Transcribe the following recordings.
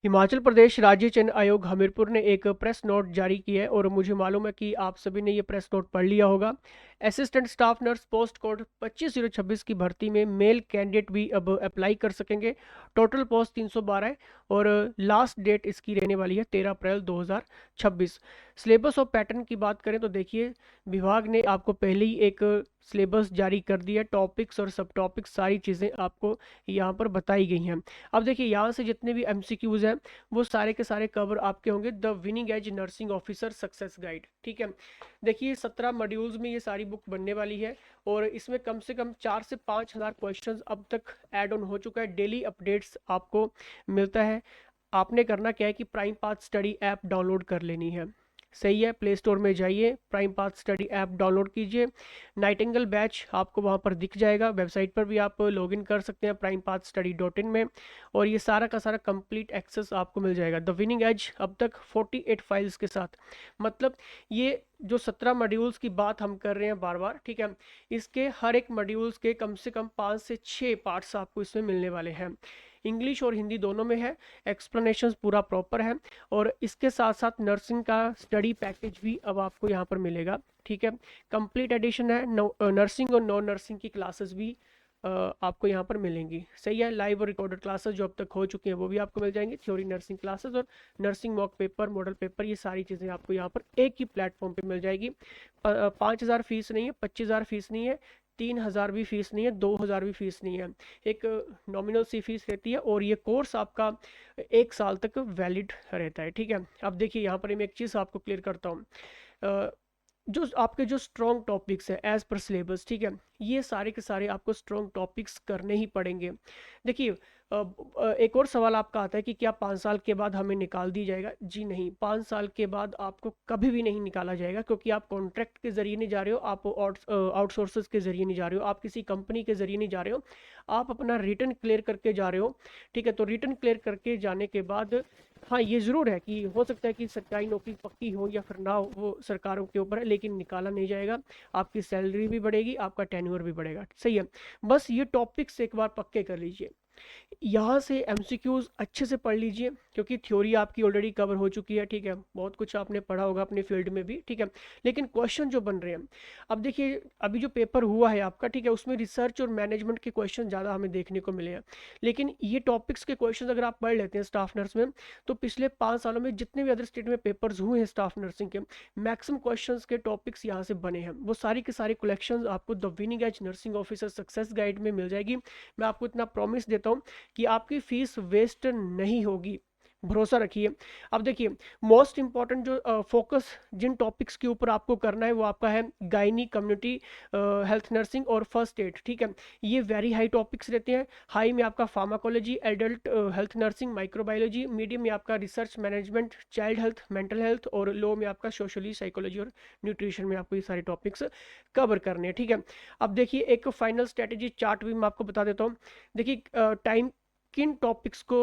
हिमाचल प्रदेश राज्य चयन आयोग हमीरपुर ने एक प्रेस नोट जारी किया है और मुझे मालूम है कि आप सभी ने ये प्रेस नोट पढ़ लिया होगा। Assistant staff nurse post code 25,026 की भर्ती में मेल कैंडिडेट भी अब अप्लाई कर सकेंगे। टोटल पोस्ट 312 है और लास्ट डेट इसकी रहने वाली है 13 अप्रैल 2026। सिलेबस और पैटर्न की बात करें तो देखिए, विभाग ने आपको पहले ही एक सिलेबस जारी कर दिया। टॉपिक्स और सब टॉपिक्स सारी चीज़ें आपको यहाँ पर बताई गई हैं। अब देखिए, यहाँ से जितने भी एमसीक्यूज हैं वो सारे के सारे कवर आपके होंगे। The winning edge nursing officer success guide, ठीक है। देखिए 17 मॉड्यूल्स में ये सारी बुक बनने वाली है और इसमें कम से कम 4 से 5 हज़ार क्वेश्चन अब तक ऐड ऑन हो चुका है। डेली अपडेट्स आपको मिलता है। आपने करना क्या है कि prime path study app download कर लेनी है। सही है, प्ले स्टोर में जाइए, prime path study app download कीजिए। नाइटिंगल बैच आपको वहाँ पर दिख जाएगा। वेबसाइट पर भी आप लॉगिन कर सकते हैं primepaathstudy.in में, और ये सारा का सारा कंप्लीट एक्सेस आपको मिल जाएगा। द विनिंग एज अब तक 48 फाइल्स के साथ, मतलब ये जो 17 मॉड्यूल्स की बात हम कर रहे हैं बार बार, ठीक है, इसके हर एक मॉड्यूल्स के कम से कम 5 से 6 पार्ट्स आपको इसमें मिलने वाले हैं। इंग्लिश और हिंदी दोनों में है। एक्सप्लेनेशन पूरा प्रॉपर है और इसके साथ साथ नर्सिंग का स्टडी पैकेज भी अब आपको यहाँ पर मिलेगा, ठीक है। कंप्लीट एडिशन है। नर्सिंग और नॉन नर्सिंग की क्लासेस भी आपको यहाँ पर मिलेंगी। सही है, लाइव और रिकॉर्डेड क्लासेस जो अब तक हो चुकी हैं वो भी आपको मिल जाएंगी। थ्योरी नर्सिंग क्लासेस और nursing mock paper, model paper, ये सारी चीज़ें आपको यहाँ पर एक ही प्लेटफॉर्म पे मिल जाएगी। 5,000 फीस नहीं है, 25,000 फीस नहीं है, 3,000 भी फीस नहीं है, 2,000 भी फीस नहीं है। एक नॉमिनल सी फीस रहती है और ये कोर्स आपका 1 साल तक वैलिड रहता है, ठीक है। अब देखिए, यहाँ पर मैं एक चीज़ आपको क्लियर करता हूँ। जो आपके जो स्ट्रॉन्ग टॉपिक्स है एज पर सिलेबस, ठीक है, ये सारे के सारे आपको स्ट्रॉन्ग टॉपिक्स करने ही पड़ेंगे। देखिए, एक और सवाल आपका आता है कि क्या 5 साल के बाद हमें निकाल दी जाएगा? जी नहीं, 5 साल के बाद आपको कभी भी नहीं निकाला जाएगा, क्योंकि आप कॉन्ट्रैक्ट के जरिए नहीं जा रहे हो, आप आउटसोर्सेज के जरिए नहीं जा रहे हो, आप किसी कंपनी के जरिए नहीं जा रहे हो, आप अपना रिटर्न क्लियर करके जा रहे हो, ठीक है। तो रिटर्न क्लियर करके जाने के बाद, हाँ, ये ज़रूर है कि हो सकता है कि सरकारी नौकरी पक्की हो या फिर ना हो, वो सरकारों के ऊपर है, लेकिन निकाला नहीं जाएगा। आपकी सैलरी भी बढ़ेगी, आपका टेन्योर भी बढ़ेगा। सही है, बस ये टॉपिक्स एक बार पक्के कर लीजिए। यहाँ से एमसीक्यूज अच्छे से पढ़ लीजिए, क्योंकि थ्योरी आपकी ऑलरेडी कवर हो चुकी है, ठीक है। बहुत कुछ आपने पढ़ा होगा अपने फील्ड में भी, ठीक है। लेकिन क्वेश्चन जो बन रहे हैं, अब देखिए, अभी जो पेपर हुआ है आपका, ठीक है, उसमें रिसर्च और मैनेजमेंट के क्वेश्चन ज़्यादा हमें देखने को मिले हैं। लेकिन ये टॉपिक्स के क्वेश्चन अगर आप पढ़ लेते हैं स्टाफ नर्स में, तो पिछले 5 सालों में जितने भी अदर स्टेट में पेपर्स हुए हैं स्टाफ नर्सिंग के, मैक्सिमम क्वेश्चन के टॉपिक्स यहाँ से बने हैं। वो सारी के सारे कलेक्शन आपको the winning edge nursing officer success guide में मिल जाएगी। मैं आपको इतना प्रॉमिस देता हूँ कि आपकी फीस वेस्ट नहीं होगी, भरोसा रखिए। अब देखिए, मोस्ट इंपॉर्टेंट जो फोकस जिन टॉपिक्स के ऊपर आपको करना है वो आपका है गायनी, कम्युनिटी हेल्थ नर्सिंग और फर्स्ट एड, ठीक है। ये वेरी हाई टॉपिक्स रहते हैं। हाई में आपका pharmacology, adult health nursing, microbiology. Medium में आपका research management, child health, mental health, और लो में आपका सोशली, साइकोलॉजी और न्यूट्रिशन में आपको ये सारे टॉपिक्स कवर करने हैं, ठीक है। अब देखिए, एक फाइनल स्ट्रेटेजी चार्ट भी मैं आपको बता देता हूँ। देखिए, टाइम किन टॉपिक्स को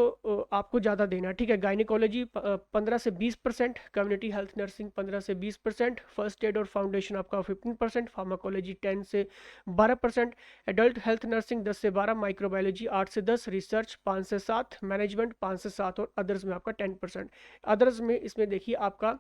आपको ज़्यादा देना है, ठीक है। गायनिकोलॉजी 15 से 20%, कम्युनिटी हेल्थ नर्सिंग 15 से 20%, फर्स्ट एड और फाउंडेशन आपका 15%, फार्माकोलॉजी 10 से 12%, एडल्ट हेल्थ नर्सिंग 10 से 12, माइक्रोबायोलॉजी 8 से 10, रिसर्च 5 से 7, मैनेजमेंट 5 से 7 और अदर्स में आपका 10%। अदर्स में इसमें देखिए आपका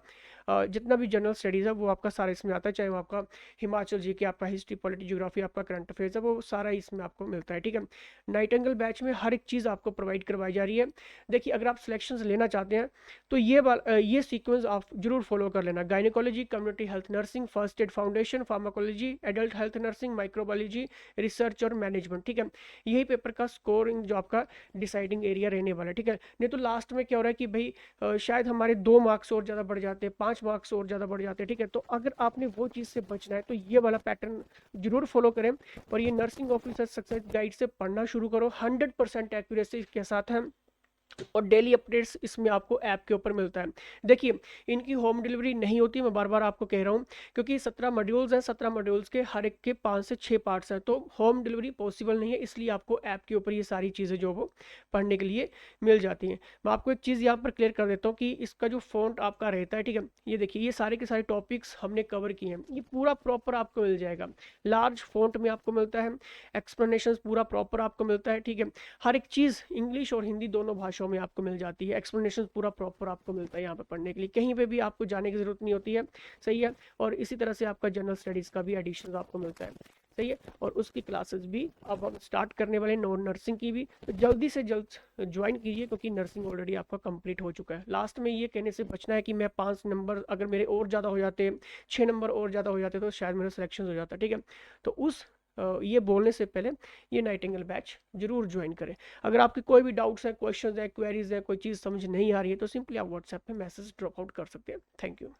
जितना भी जनरल स्टडीज़ है वो आपका सारा इसमें आता है, चाहे वो आपका हिमाचल जी के, आपका हिस्ट्री, पॉलिटी, ज्योग्राफी, आपका करंट अफेयर्स है, वो सारा इसमें आपको मिलता है, ठीक है। नाइटिंगेल बैच में हर एक चीज़ आपको प्रोवाइड करवाई जा रही है। देखिए, अगर आप सिलेक्शंस लेना चाहते हैं तो ये सीक्वेंस आप जरूर फॉलो कर लेना। Gynaecology, community health nursing, first aid, foundation, pharmacology, adult health nursing, microbiology, research और मैनेजमेंट, ठीक है। यही पेपर का स्कोरिंग जो आपका डिसाइडिंग एरिया रहने वाला है, ठीक है। नहीं तो लास्ट में क्या हो रहा है कि भाई शायद हमारे 2 मार्क्स और ज़्यादा बढ़ जाते हैं, 5 मार्क्स और ज़्यादा बढ़ जाते हैं, ठीक है। तो अगर आपने वो चीज़ से बचना है तो ये वाला पैटर्न जरूर फॉलो करें और ये नर्सिंग ऑफिसर सक्सेस गाइड से पढ़ना शुरू करो। 100% एक्यूरेसी के साथ है और डेली अपडेट्स इसमें आपको ऐप के ऊपर मिलता है। देखिए, इनकी होम डिलीवरी नहीं होती, मैं बार बार आपको कह रहा हूँ, क्योंकि 17 मॉड्यूल्स हैं, 17 मॉड्यूल्स के हर एक के 5 से 6 पार्ट्स हैं, तो होम डिलीवरी पॉसिबल नहीं है। इसलिए आपको ऐप के ऊपर ये सारी चीज़ें जो वो पढ़ने के लिए मिल जाती हैं। मैं आपको एक चीज़ यहाँ पर क्लियर कर देता हूँ कि इसका जो फॉन्ट आपका रहता है, ठीक है, ये देखिए, ये सारे के सारे टॉपिक्स हमने कवर किए हैं, ये पूरा प्रॉपर आपको मिल जाएगा। लार्ज फॉन्ट में आपको मिलता है, एक्सप्लेनेशन पूरा प्रॉपर आपको मिलता है, ठीक है। हर एक चीज़ इंग्लिश और हिंदी दोनों भाषाओं घंटों में आपको मिल जाती है। एक्सप्लेनेशन पूरा प्रॉपर आपको मिलता है यहाँ पे पढ़ने के लिए, कहीं पे भी आपको जाने की ज़रूरत नहीं होती है। सही है। और इसी तरह से आपका जनरल स्टडीज़ का भी एडिशन आपको मिलता है। सही है। और उसकी क्लासेस भी अब हम स्टार्ट करने वाले नॉन नर्सिंग की भी, तो जल्दी से जल्द ज्वाइन कीजिए, क्योंकि नर्सिंग ऑलरेडी आपका कंप्लीट हो चुका है। लास्ट में ये कहने से बचना है कि मैं 5 नंबर अगर मेरे और ज़्यादा हो जाते, 6 नंबर और ज़्यादा हो जाते, तो शायद मेरा सिलेक्शन हो जाता। ठीक है। तो उस ये बोलने से पहले ये नाइटिंगेल बैच जरूर ज्वाइन करें। अगर आपके कोई भी डाउट्स हैं, क्वेश्चंस हैं, क्वेरीज हैं, कोई चीज़ समझ नहीं आ रही है, तो सिंपली आप व्हाट्सएप पे मैसेज ड्रॉप आउट कर सकते हैं। Thank you.